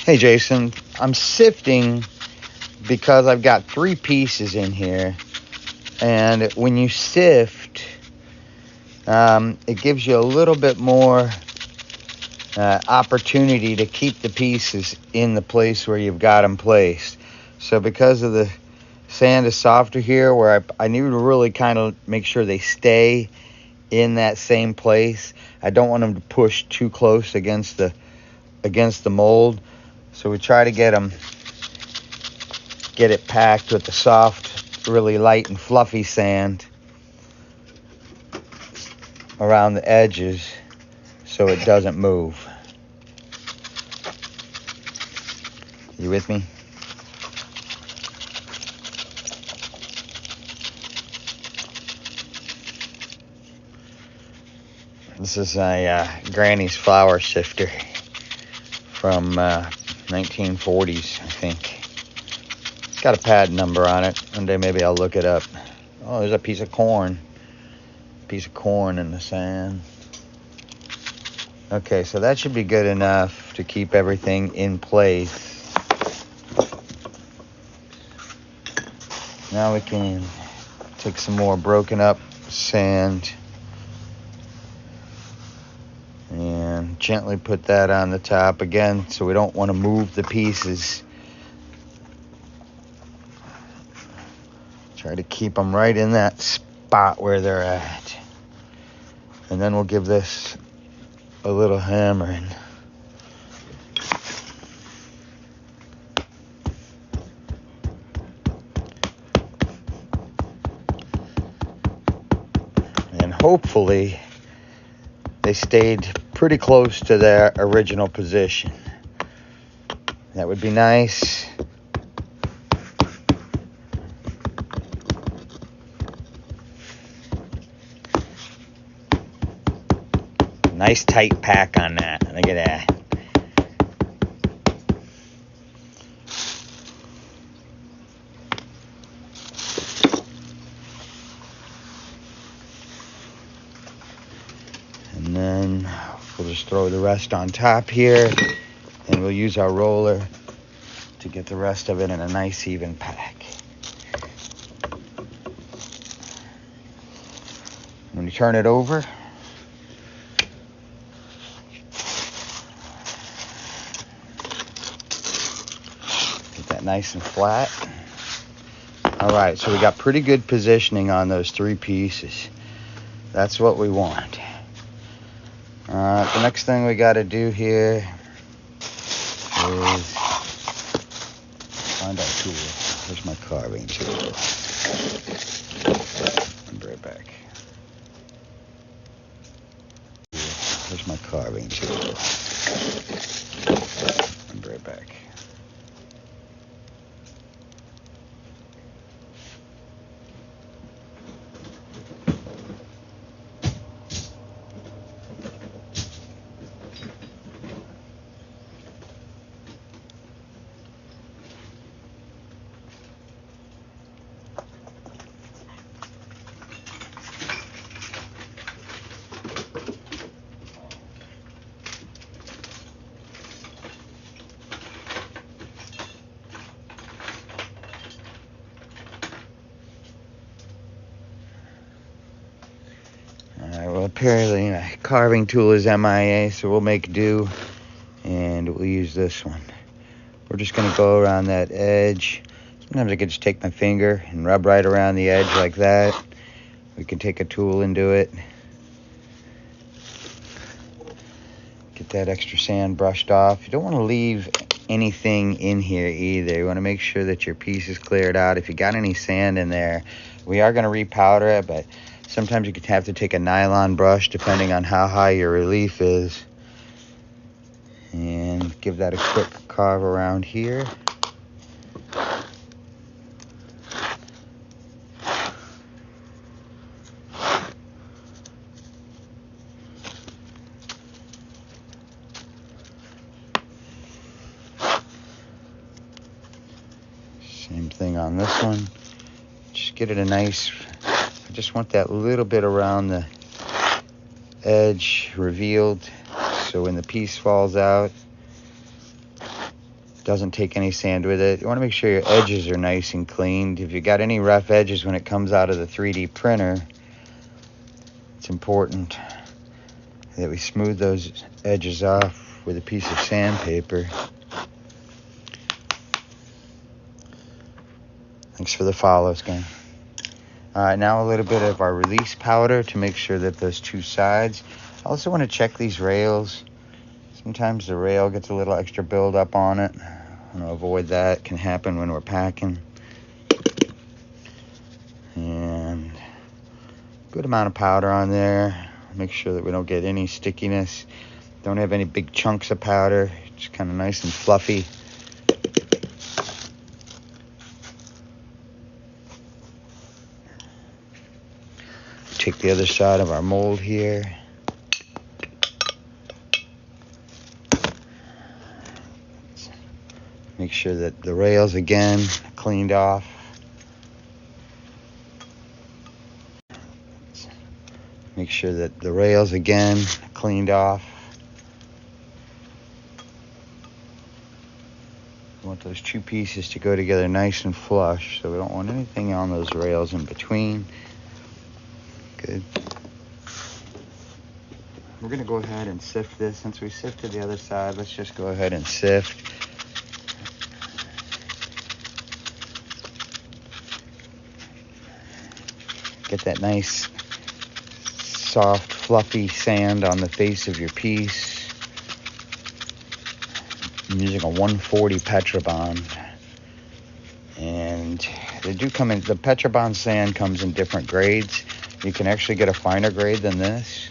Hey Jason, I'm sifting because I've got 3 pieces in here, and when you sift, it gives you a little bit more opportunity to keep the pieces in the place where you've got them placed. So because of the sand is softer here, where I need to really kind of make sure they stay in that same place. I don't want them to push too close against the mold. So we try to get it packed with the soft, really light and fluffy sand around the edges so it doesn't move. You with me? This is a Granny's flour sifter from 1940s, I think. It's got a pad number on it. One day maybe I'll look it up. Oh, there's a piece of corn. Piece of corn in the sand. Okay, so that should be good enough to keep everything in place. Now we can take some more broken up sand and gently put that on the top again, so we don't want to move the pieces. Try to keep them right in that spot where they're at. And then we'll give this a little hammering. And hopefully they stayed pretty close to their original position. That would be nice. Nice tight pack on that. Look at that. And then we'll just throw the rest on top here, and we'll use our roller to get the rest of it in a nice even pack. When you turn it over, get that nice and flat. All right, so we got pretty good positioning on those 3 pieces. That's what we want. The next thing we got to do here is find our tool. Where's my carving tool? I'll be right back. Where's my carving tool? I'll be right back. Well, apparently my carving tool is MIA, so we'll make do, and we'll use this one. We're just going to go around that edge. Sometimes I can just take my finger and rub right around the edge like that. We can take a tool and do it. Get that extra sand brushed off. You don't want to leave anything in here either. You want to make sure that your piece is cleared out. If you got any sand in there, we are going to repowder it, but sometimes you could have to take a nylon brush depending on how high your relief is. And give that a quick carve around here. Same thing on this one. Just get it a nice, I just want that little bit around the edge revealed, so when the piece falls out, Doesn't take any sand with it. You want to make sure your edges are nice and cleaned. If you got any rough edges when it comes out of the 3D printer, it's important that we smooth those edges off with a piece of sandpaper. Thanks for the follows, gang. Now a little bit of our release powder to make sure that those two sides. I also want to check these rails. Sometimes the rail gets a little extra buildup on it. I want to avoid that. It can happen when we're packing. And good amount of powder on there. Make sure that we don't get any stickiness. Don't have any big chunks of powder. It's kind of nice and fluffy. Take the other side of our mold here. Make sure that the rails again cleaned off. Make sure that the rails again cleaned off. We want those two pieces to go together nice and flush, so we don't want anything on those rails in between. Good. We're going to go ahead and sift this. Since we sifted the other side, let's just go ahead and sift. Get that nice, soft, fluffy sand on the face of your piece. I'm using a 140 Petrobond. And they do come in, the Petrobond sand comes in different grades. You can actually get a finer grade than this.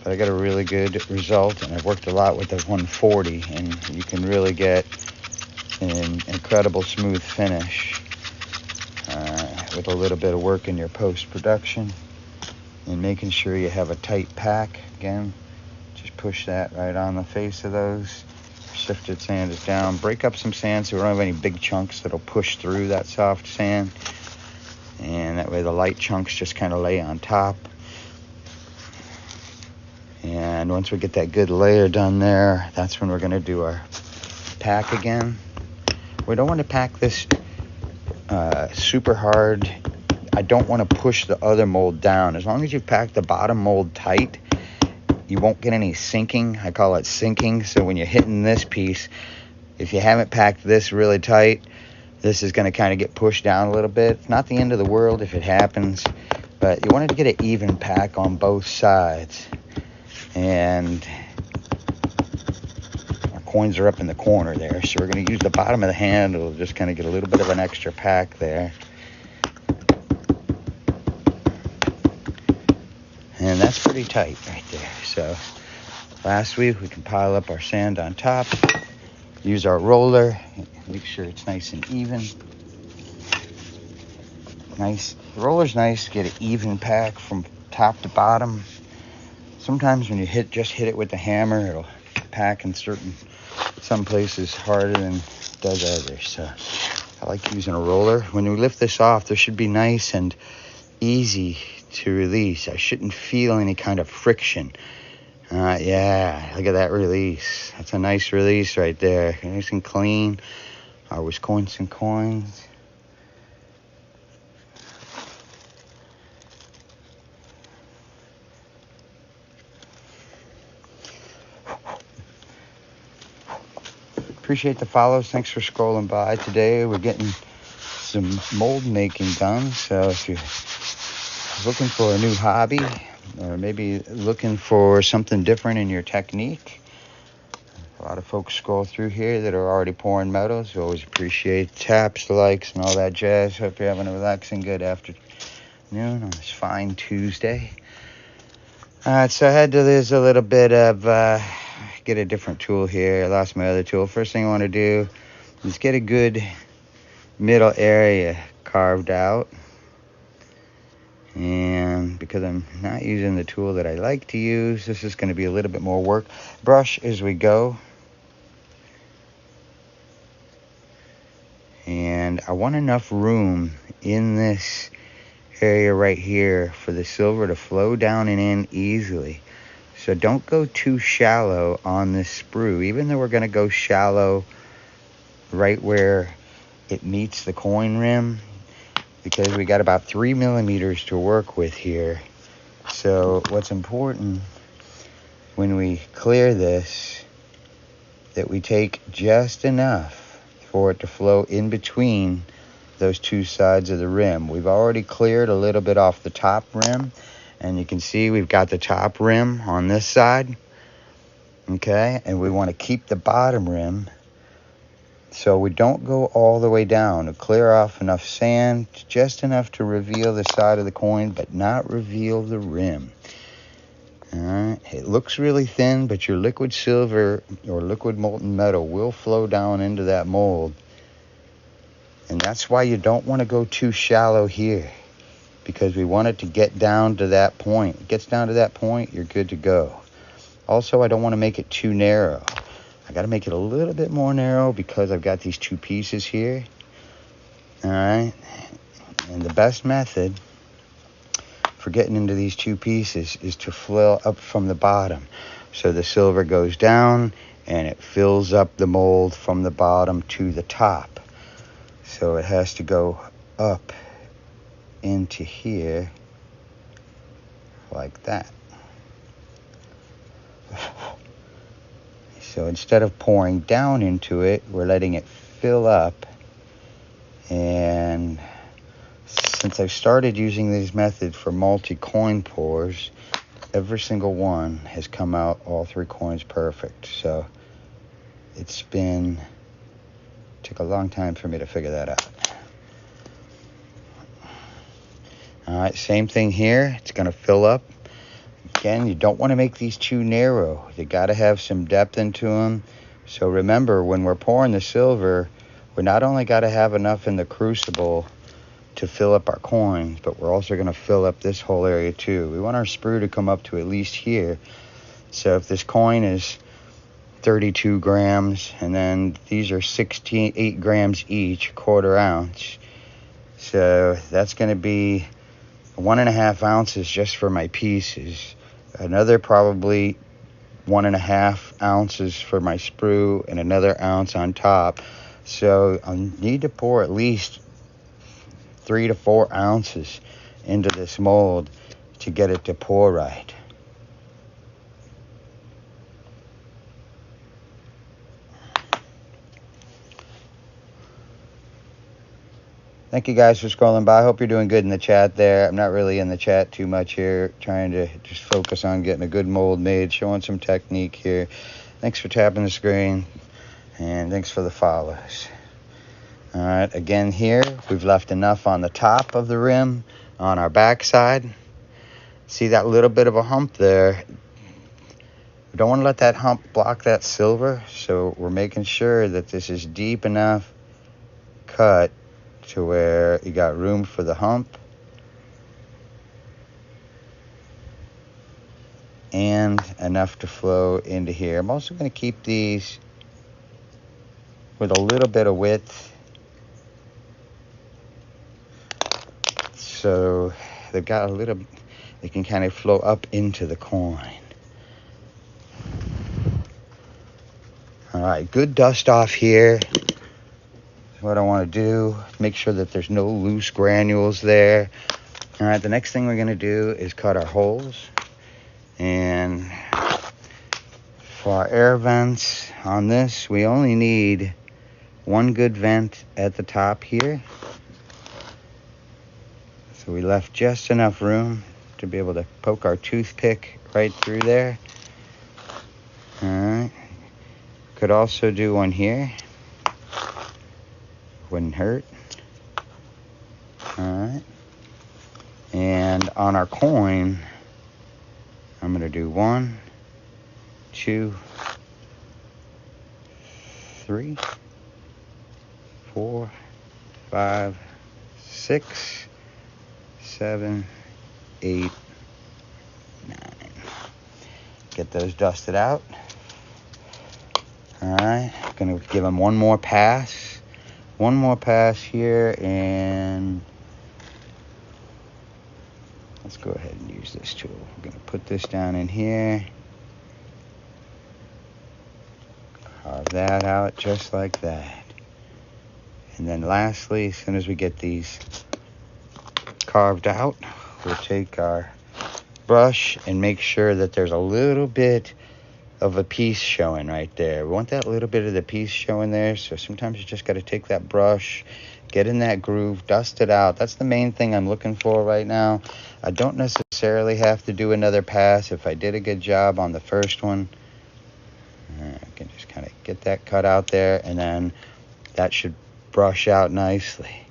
But I got a really good result, and I've worked a lot with the 140, and you can really get an incredible smooth finish with a little bit of work in your post-production and making sure you have a tight pack. Again, just push that right on the face of those. Sifted sand is down. Break up some sand so we don't have any big chunks that'll push through that soft sand, and that way the light chunks just kind of lay on top. And once we get that good layer done there, that's when we're going to do our pack again. We don't want to pack this super hard. I don't want to push the other mold down. As long as you pack the bottom mold tight, you won't get any sinking. I call it sinking. So when you're hitting this piece, if you haven't packed this really tight, this is going to kind of get pushed down a little bit. It's not the end of the world if it happens, but you want to get an even pack on both sides. And our coins are up in the corner there, so we're going to use the bottom of the handle to just kind of get a little bit of an extra pack there. And that's pretty tight right there. So lastly, we can pile up our sand on top, use our roller, make sure it's nice and even. Nice. The roller's nice to get an even pack from top to bottom. Sometimes when you just hit it with the hammer, it'll pack in some places harder than it does others. So I like using a roller. When we lift this off, this should be nice and easy to release. I shouldn't feel any kind of friction. Yeah, look at that release. That's a nice release right there. Nice and clean. Our Wisconsin coins. Appreciate the follows. Thanks for scrolling by. Today we're getting some mold making done. So if you're looking for a new hobby, or maybe looking for something different in your technique, a lot of folks scroll through here that are already pouring metals. We always appreciate taps, likes, and all that jazz. Hope you're having a relaxing good afternoon on this fine Tuesday. So I had to lose a little bit of get a different tool here. I lost my other tool. First thing I want to do is get a good middle area carved out. And because I'm not using the tool that I like to use, this is going to be a little bit more work. Brush as we go. And I want enough room in this area right here for the silver to flow down and in easily. So don't go too shallow on this sprue, even though we're going to go shallow right where it meets the coin rim, because we got about 3 millimeters to work with here. So what's important when we clear this, that we take just enough for it to flow in between those two sides of the rim. We've already cleared a little bit off the top rim, and you can see we've got the top rim on this side, okay? And we want to keep the bottom rim so we don't go all the way down, to clear off enough sand, just enough to reveal the side of the coin, but not reveal the rim. All right, it looks really thin, but your liquid silver or liquid molten metal will flow down into that mold. And that's why you don't want to go too shallow here, because we want it to get down to that point. It gets down to that point, you're good to go. Also, I don't want to make it too narrow. I got to make it a little bit more narrow because I've got these two pieces here. All right, and the best method for getting into these two pieces is to flow up from the bottom. So the silver goes down and it fills up the mold from the bottom to the top. So it has to go up into here like that. So instead of pouring down into it, we're letting it fill up. And since I've started using these methods for multi-coin pours, every single one has come out, all three coins, perfect. So took a long time for me to figure that out. All right, same thing here. It's going to fill up. Again, you don't want to make these too narrow. You got to have some depth into them. So remember, when we're pouring the silver, we not only got to have enough in the crucible to fill up our coins, but we're also going to fill up this whole area too. We want our sprue to come up to at least here. So if this coin is 32 grams, and then these are 8 grams each, quarter ounce. So that's going to be 1.5 ounces just for my pieces. Another probably 1.5 ounces for my sprue, and another ounce on top. So I need to pour at least 3 to 4 ounces into this mold to get it to pour right. Thank you guys for scrolling by. I hope you're doing good in the chat there. I'm not really in the chat too much here, trying to just focus on getting a good mold made, showing some technique here. Thanks for tapping the screen, and thanks for the follows. All right, again here, we've left enough on the top of the rim on our back side. See that little bit of a hump there? We don't want to let that hump block that silver, so we're making sure that this is deep enough cut to where you got room for the hump and enough to flow into here. I'm also going to keep these with a little bit of width, so they've got a little, they can kind of flow up into the coin. All right, good dust off here. What I want to do, make sure that there's no loose granules there. All right, the next thing we're going to do is cut our holes. And for our air vents on this, we only need one good vent at the top here. So we left just enough room to be able to poke our toothpick right through there. All right. Could also do one here. Wouldn't hurt. All right. And on our coin, I'm going to do 1, 2, 3, 4, 5, 6, 7, 8, 9. Get those dusted out. All right. Going to give them one more pass. One more pass here, and let's go ahead and use this tool. I'm going to put this down in here. that out just like that. And then lastly, as soon as we get these carved out, we'll take our brush and make sure that there's a little bit of a piece showing right there. We want that little bit of the piece showing there, so sometimes you just got to take that brush, get in that groove, dust it out. That's the main thing I'm looking for right now. I don't necessarily have to do another pass. If I did a good job on the first one, I can just kind of get that cut out there, and then that should brush out nicely.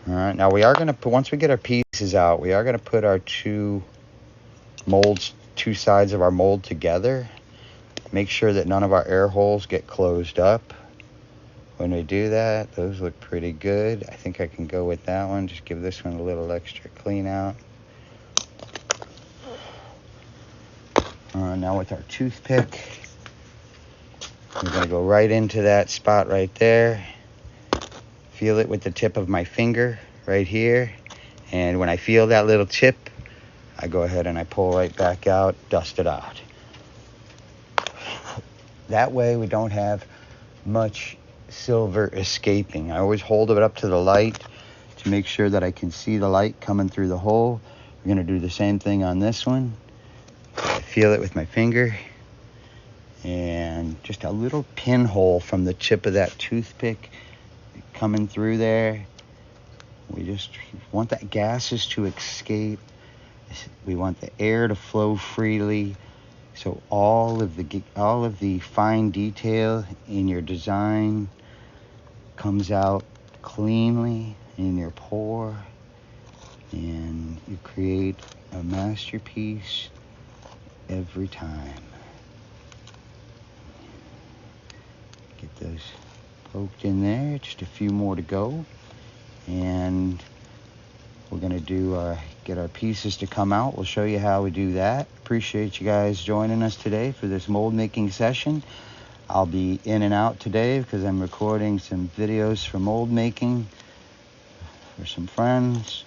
All right, now we are going to put, once we get our pieces out, we are going to put our two sides of our mold together. Make sure that none of our air holes get closed up. When we do that, those look pretty good. I think I can go with that one. Just give this one a little extra clean out. Now with our toothpick, we're going to go right into that spot right there. Feel it with the tip of my finger right here. And when I feel that little tip, I go ahead and I pull right back out, dust it out. That way we don't have much silver escaping. I always hold it up to the light to make sure that I can see the light coming through the hole. We're going to do the same thing on this one. I feel it with my finger. And just a little pinhole from the tip of that toothpick coming through there. We just want that gases to escape. We want the air to flow freely, so all of the fine detail in your design comes out cleanly in your pour, and you create a masterpiece every time. Get those poked in there, just a few more to go, and we're going to do get our pieces to come out. We'll show you how we do that. Appreciate you guys joining us today for this mold making session. I'll be in and out today because I'm recording some videos for mold making for some friends.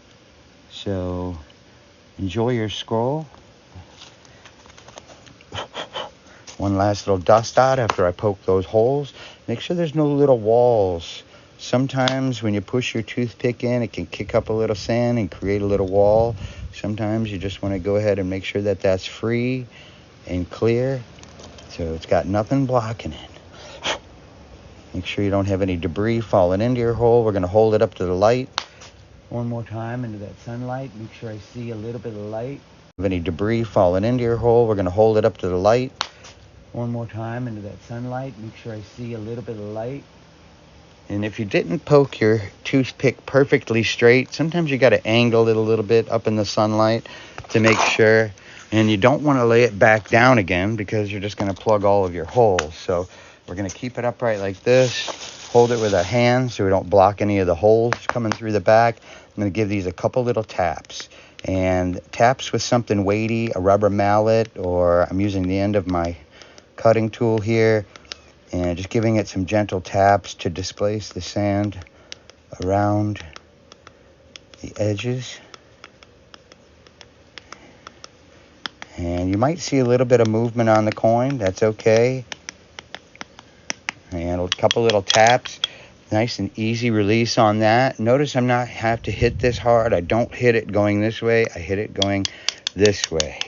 So enjoy your scroll. One last little dust out after I poke those holes. Make sure there's no little walls. Sometimes when you push your toothpick in, it can kick up a little sand and create a little wall. Sometimes you just want to go ahead and make sure that that's free and clear, so it's got nothing blocking it. Make sure you don't have any debris falling into your hole. We're going to hold it up to the light one more time into that sunlight. Make sure I see a little bit of light. If any debris falling into your hole, we're going to hold it up to the light one more time into that sunlight. Make sure I see a little bit of light. And if you didn't poke your toothpick perfectly straight, sometimes you got to angle it a little bit up in the sunlight to make sure. And you don't want to lay it back down again because you're just going to plug all of your holes. So we're going to keep it upright like this. Hold it with our hands so we don't block any of the holes coming through the back. I'm going to give these a couple little taps. And taps with something weighty, a rubber mallet, or I'm using the end of my cutting tool here. And just giving it some gentle taps to displace the sand around the edges. And you might see a little bit of movement on the coin. That's okay. And a couple little taps. Nice and easy release on that. Notice I'm not have to hit this hard. I don't hit it going this way. I hit it going this way.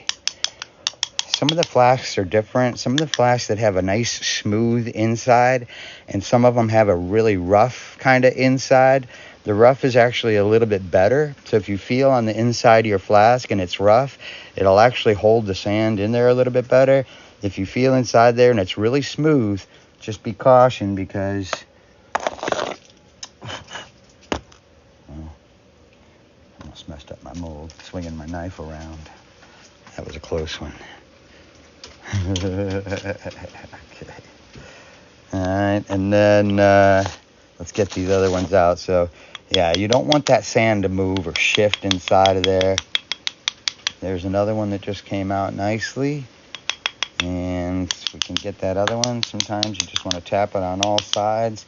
Some of the flasks are different. Some of the flasks that have a nice smooth inside, and some of them have a really rough kind of inside. The rough is actually a little bit better. So if you feel on the inside of your flask and it's rough, it'll actually hold the sand in there a little bit better. If you feel inside there and it's really smooth, just be cautioned because almost messed up my mold swinging my knife around. That was a close one. Okay. All right, and then let's get these other ones out. So yeah, you don't want that sand to move or shift inside of there. There's another one that just came out nicely, and we can get that other one. Sometimes you just want to tap it on all sides,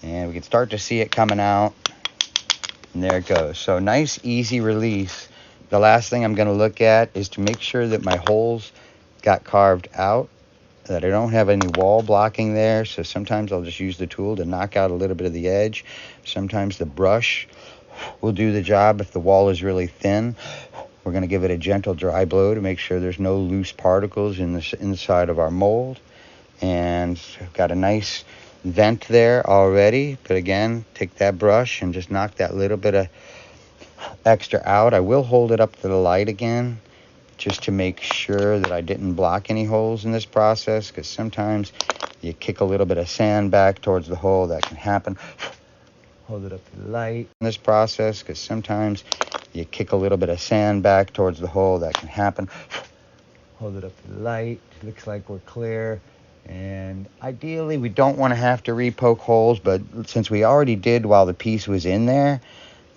and we can start to see it coming out, and there it goes. So nice easy release. The last thing I'm going to look at is to make sure that my holes got carved out that I don't have any wall blocking there. So sometimes I'll just use the tool to knock out a little bit of the edge. Sometimes the brush will do the job if the wall is really thin. We're going to give it a gentle dry blow to make sure there's no loose particles in the inside of our mold. And I've got a nice vent there already. But again, take that brush and just knock that little bit of extra out. I will hold it up to the light again just to make sure that I didn't block any holes in this process, because sometimes you kick a little bit of sand back towards the hole. That can happen. Hold it up to the light in this process, because sometimes you kick a little bit of sand back towards the hole. That can happen. Hold it up to the light. Looks like we're clear. And ideally, we don't want to have to re-poke holes, but since we already did while the piece was in there,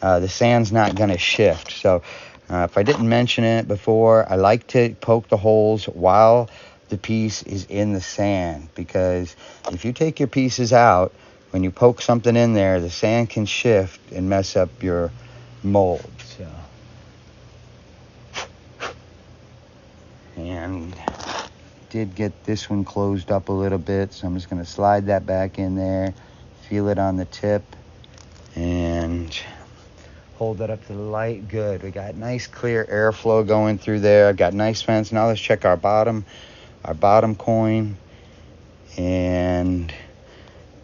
the sand's not going to shift. So if I didn't mention it before, I like to poke the holes while the piece is in the sand, because if you take your pieces out, when you poke something in there, the sand can shift and mess up your mold. So, and did get this one closed up a little bit, so I'm just going to slide that back in there, feel it on the tip, and hold that up to the light. Good. We got nice clear airflow going through there. I've got nice vents. Now let's check our bottom coin, and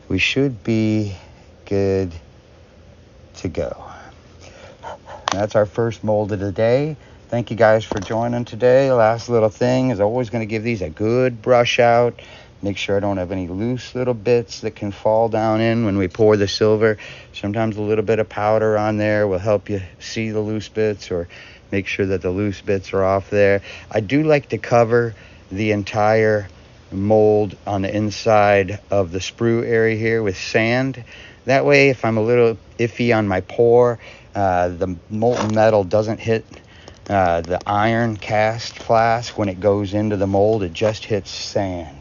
we should be good to go. That's our first mold of the day. Thank you guys for joining today. Last little thing is always going to give these a good brush out. Make sure I don't have any loose little bits that can fall down in when we pour the silver. Sometimes a little bit of powder on there will help you see the loose bits, or make sure that the loose bits are off there. I do like to cover the entire mold on the inside of the sprue area here with sand. That way, if I'm a little iffy on my pour, the molten metal doesn't hit the iron cast flask when it goes into the mold. It just hits sand.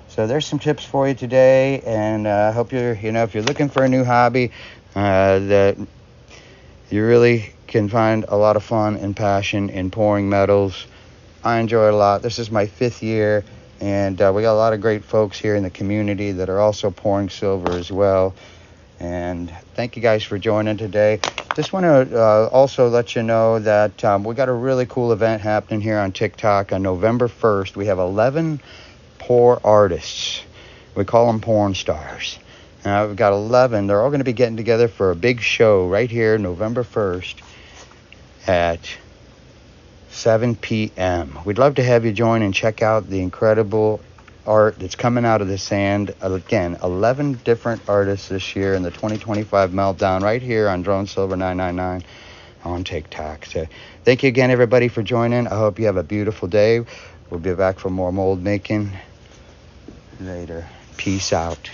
So there's some tips for you today, and I hope if you're looking for a new hobby, that you really can find a lot of fun and passion in pouring metals. I enjoy it a lot. This is my 5th year, and we got a lot of great folks here in the community that are also pouring silver as well. And thank you guys for joining today. Just want to also let you know that we got a really cool event happening here on TikTok on November 1st. We have 11 pour artists. We call them porn stars. We've got 11. They're all going to be getting together for a big show right here November 1st at 7 p.m. We'd love to have you join and check out the incredible art that's coming out of the sand. Again, 11 different artists this year in the 2025 Meltdown right here on Drone Silver 999 on TikTok. So thank you again, everybody, for joining. I hope you have a beautiful day. We'll be back for more mold making later. Peace out.